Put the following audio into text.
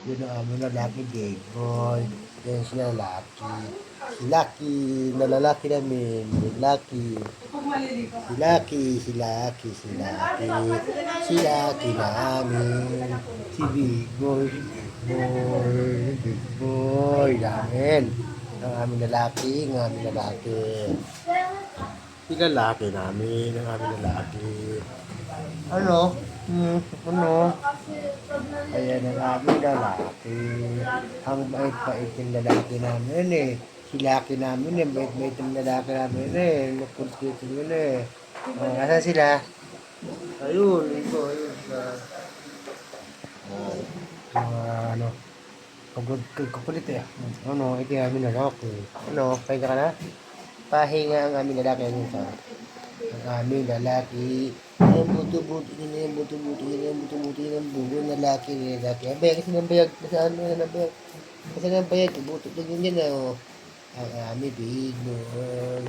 Yun ang aming lalaki, big boy. Yan si lalaki. Si Lucky, na lalaki namin. Si Lucky. Si Lucky, si Lucky, si Lucky. Si Lucky namin. Si big boy, si big boy, si big boy namin. Ang aming lalaki, ang aming lalaki. Si lalaki namin, ang aming lalaki. Ano? Ano? Ayan ang aming lalaki. Ang bait-bait yung lalaki namin eh. Si Lucky namin eh. Bait-bait yung lalaki namin eh. Napuntitin yun eh. Oh, asan sila? Ayun, ito, ayun. Ano, pagod kakulit eh. Ano, ito yung aming lalaki. Ano, pahinga ka na? Pahinga ang aming lalaki. Ayun sa ang aming lalaki. Yung buto-buto niya, yung buto-buto niya, yung buto-buto niya, yung buto ng lalaki niya, lalaki. Ang bayag kasi ng bayag, nasaan mo na ng bayag? Kasi ng bayag, buto din yun yan, oh. Ang aming big boy.